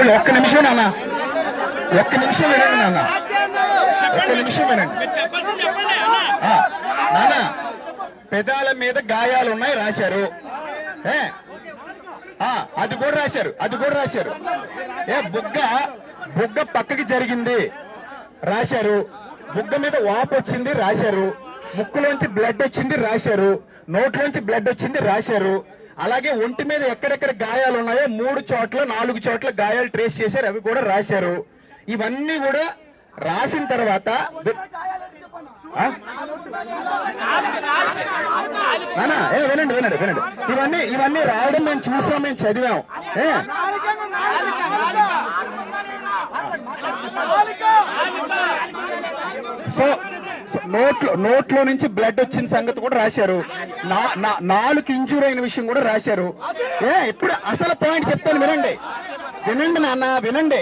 తమ్ముళ్ళు ఒక్క నిమిషం నాన్న, ఒక్క నిమిషం వినండి నాన్న, ఒక్క నిమిషం వినండి నాన్న. పెదాల మీద గాయాలు ఉన్నాయి రాశారు, అది కూడా రాశారు, అది కూడా రాశారు. బుగ్గ పక్కకి జరిగింది రాశారు, బుగ్గ మీద వాపు వచ్చింది రాశారు, ముక్కులోంచి బ్లడ్ వచ్చింది రాశారు, నోట్లోంచి బ్లడ్ వచ్చింది రాశారు. అలాగే ఒంటి మీద ఎక్కడెక్కడ గాయాలు ఉన్నాయో 3 చోట్ల 4 చోట్ల గాయాలు ట్రేస్ చేశారు, అవి కూడా రాశారు. ఇవన్నీ కూడా రాసిన తర్వాత వినండి వినండి వినండి, ఇవన్నీ రావడం మేము చూసాం, మేము చదివాం. సో నోట్లో నుంచి బ్లడ్ వచ్చిన సంగతి కూడా రాశారు, 4 ఇంజూరీ అయిన విషయం కూడా రాశారు. ఇప్పుడు అసలు పాయింట్ చెప్తాను వినండి, వినండి నాన్న వినండి.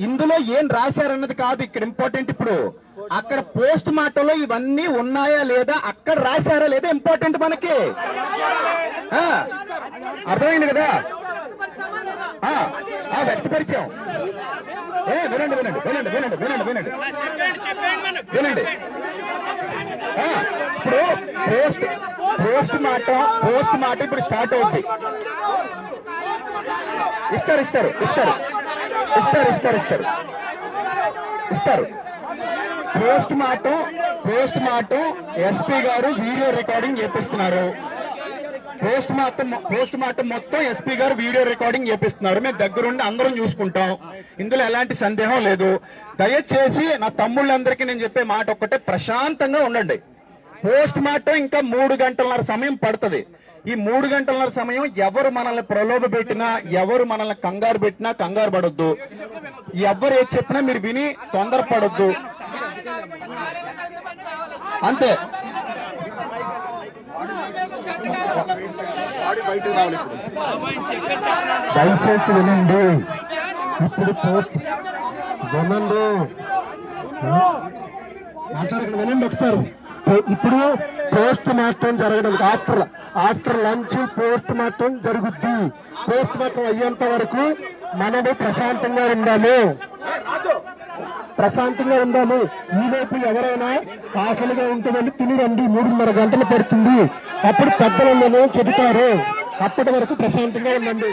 ఇందులో ఏం రాశారన్నది కాదు ఇక్కడ ఇంపార్టెంట్. ఇప్పుడు అక్కడ పోస్ట్ మార్టంలో ఇవన్నీ ఉన్నాయా లేదా, అక్కడ రాశారా లేదా ఇంపార్టెంట్ మనకి. అర్థమైంది కదా, వ్యక్తపరిచాం. వినండి వినండి వినండి వినండి వినండి వినండి వినండి. ఇప్పుడు పోస్ట్ మార్టం ఇప్పుడు స్టార్ట్ అవుతుంది. ఇస్తారు ఇస్తారు ఇస్తారు ఇస్తారు ఇస్తారు ఇస్తారు ఇస్తారు పోస్ట్ మార్టం ఎస్పీ గారు వీడియో రికార్డింగ్ చేపిస్తున్నారు. పోస్ట్ మార్టం మొత్తం ఎస్పీ గారు వీడియో రికార్డింగ్ చేపిస్తున్నారు. మేము దగ్గరుండి అందరం చూసుకుంటాం, ఇందులో ఎలాంటి సందేహం లేదు. దయచేసి నా తమ్ముళ్ళందరికీ నేను చెప్పే మాట ఒక్కటే, ప్రశాంతంగా ఉండండి. పోస్ట్ మార్టం ఇంకా 3 గంటలన్నర సమయం పడుతుంది. ఈ 3 గంటలన్నర సమయం ఎవరు మనల్ని ప్రలోభ పెట్టినా, ఎవరు మనల్ని కంగారు పెట్టినా కంగారు పడొద్దు. ఎవరు ఏది చెప్పినా మీరు విని తొందరపడొద్దు, అంతే. దయచేసి వినండి, ఇప్పుడు వినండి ఒకసారి. ఇప్పుడు పోస్ట్ మార్టం జరగడం, ఆఫ్టర్ లంచ్ పోస్ట్ మార్టం జరుగుద్ది. పోస్ట్ మార్టం అయ్యేంత వరకు మనము ప్రశాంతంగా ఉందాము. ఈలోపు ఎవరైనా ఆకలిగా ఉంటుందని తిని రండి, 3:30 గంటలు పడుతుంది. అప్పుడు పెద్దలను చెబుతారు, అప్పటి వరకు ప్రశాంతంగా ఉండండి.